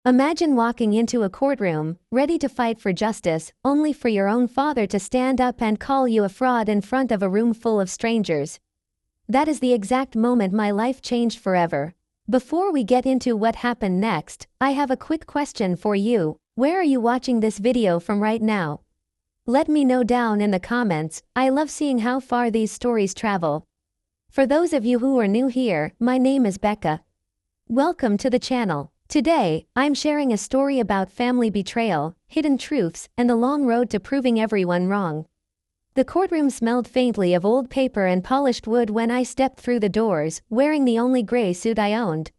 Imagine walking into a courtroom, ready to fight for justice, only for your own father to stand up and call you a fraud in front of a room full of strangers. That is the exact moment my life changed forever. Before we get into what happened next, I have a quick question for you. Where are you watching this video from right now? Let me know down in the comments. I love seeing how far these stories travel. For those of you who are new here, my name is Becca. Welcome to the channel. Today, I'm sharing a story about family betrayal, hidden truths, and the long road to proving everyone wrong. The courtroom smelled faintly of old paper and polished wood when I stepped through the doors, wearing the only gray suit I owned.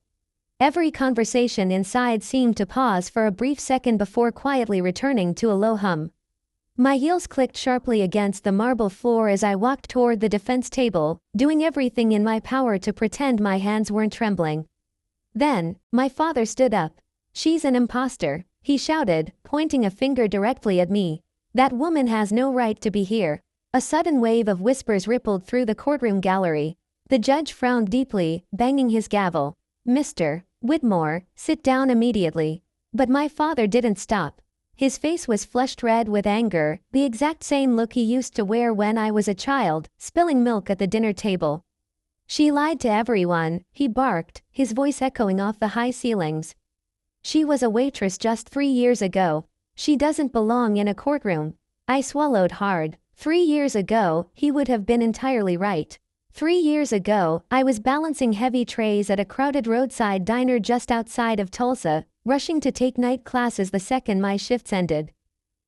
Every conversation inside seemed to pause for a brief second before quietly returning to a low hum. My heels clicked sharply against the marble floor as I walked toward the defense table, doing everything in my power to pretend my hands weren't trembling. Then, my father stood up. "She's an impostor," he shouted, pointing a finger directly at me. "That woman has no right to be here." A sudden wave of whispers rippled through the courtroom gallery. The judge frowned deeply, banging his gavel. "Mr. Whitmore, sit down immediately." But my father didn't stop. His face was flushed red with anger, the exact same look he used to wear when I was a child, spilling milk at the dinner table. "She lied to everyone," he barked, his voice echoing off the high ceilings. "She was a waitress just 3 years ago. She doesn't belong in a courtroom." I swallowed hard. 3 years ago, he would have been entirely right. 3 years ago, I was balancing heavy trays at a crowded roadside diner just outside of Tulsa, rushing to take night classes the second my shifts ended.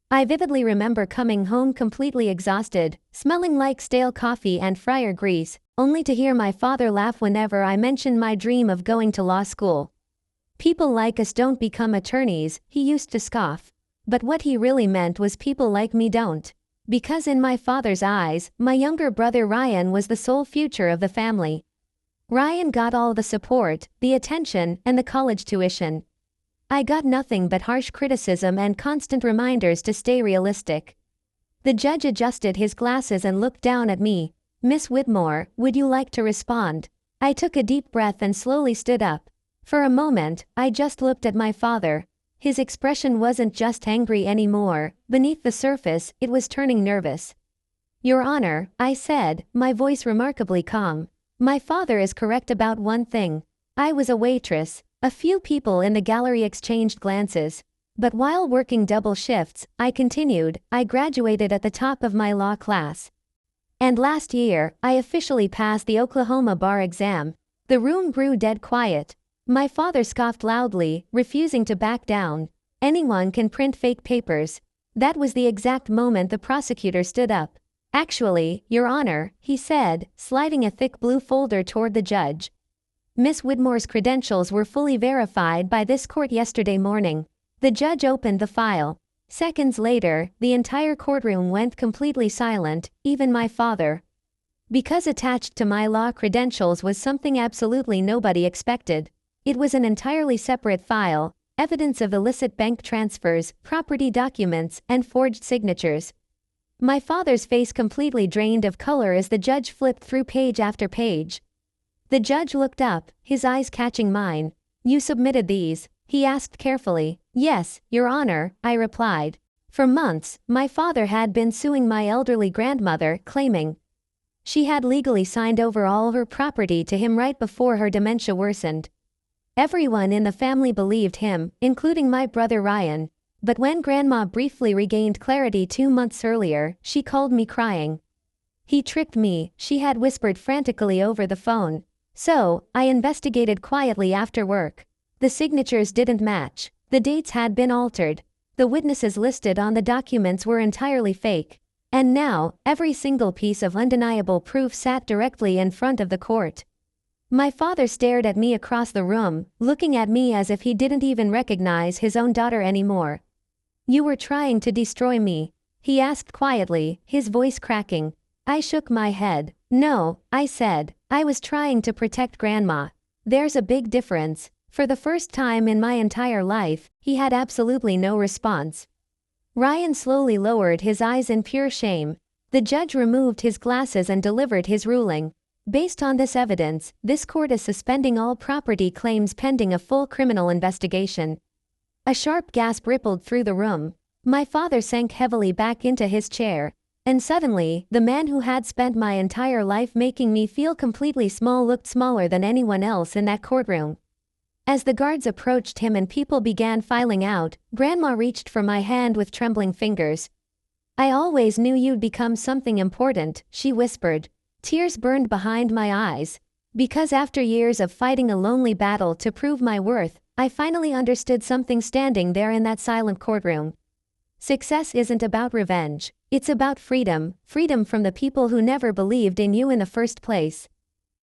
I vividly remember coming home completely exhausted, smelling like stale coffee and fryer grease, only to hear my father laugh whenever I mentioned my dream of going to law school. "People like us don't become attorneys," he used to scoff. But what he really meant was people like me don't. Because in my father's eyes, my younger brother Ryan was the sole future of the family. Ryan got all the support, the attention, and the college tuition. I got nothing but harsh criticism and constant reminders to stay realistic. The judge adjusted his glasses and looked down at me. "Miss Whitmore, would you like to respond?" I took a deep breath and slowly stood up. For a moment, I just looked at my father. His expression wasn't just angry anymore. Beneath the surface, it was turning nervous. "Your Honor," I said, my voice remarkably calm. "My father is correct about one thing. I was a waitress." A few people in the gallery exchanged glances. "But while working double shifts," I continued, "I graduated at the top of my law class. And last year, I officially passed the Oklahoma bar exam." The room grew dead quiet. My father scoffed loudly, refusing to back down. "Anyone can print fake papers." That was the exact moment the prosecutor stood up. "Actually, Your Honor," he said, sliding a thick blue folder toward the judge. "Miss Whitmore's credentials were fully verified by this court yesterday morning." The judge opened the file. Seconds later, the entire courtroom went completely silent, even my father. Because attached to my law credentials was something absolutely nobody expected. It was an entirely separate file, evidence of illicit bank transfers, property documents, and forged signatures. My father's face completely drained of color as the judge flipped through page after page. The judge looked up, his eyes catching mine. "You submitted these?" he asked carefully. "Yes, Your Honor," I replied. For months, my father had been suing my elderly grandmother, claiming she had legally signed over all her property to him right before her dementia worsened. Everyone in the family believed him, including my brother Ryan. But when Grandma briefly regained clarity 2 months earlier, she called me crying. "He tricked me," she had whispered frantically over the phone. So, I investigated quietly after work. The signatures didn't match. The dates had been altered. The witnesses listed on the documents were entirely fake. And now, every single piece of undeniable proof sat directly in front of the court. My father stared at me across the room, looking at me as if he didn't even recognize his own daughter anymore. "You were trying to destroy me?" he asked quietly, his voice cracking. I shook my head. "No," I said. "I was trying to protect Grandma." There's a big difference. For the first time in my entire life, he had absolutely no response. Ryan slowly lowered his eyes in pure shame. The judge removed his glasses and delivered his ruling. Based on this evidence, this court is suspending all property claims pending a full criminal investigation. A sharp gasp rippled through the room. My father sank heavily back into his chair, and suddenly, the man who had spent my entire life making me feel completely small looked smaller than anyone else in that courtroom. As the guards approached him and people began filing out, Grandma reached for my hand with trembling fingers. "I always knew you'd become something important," she whispered. Tears burned behind my eyes. Because after years of fighting a lonely battle to prove my worth, I finally understood something standing there in that silent courtroom. Success isn't about revenge. It's about freedom, freedom from the people who never believed in you in the first place.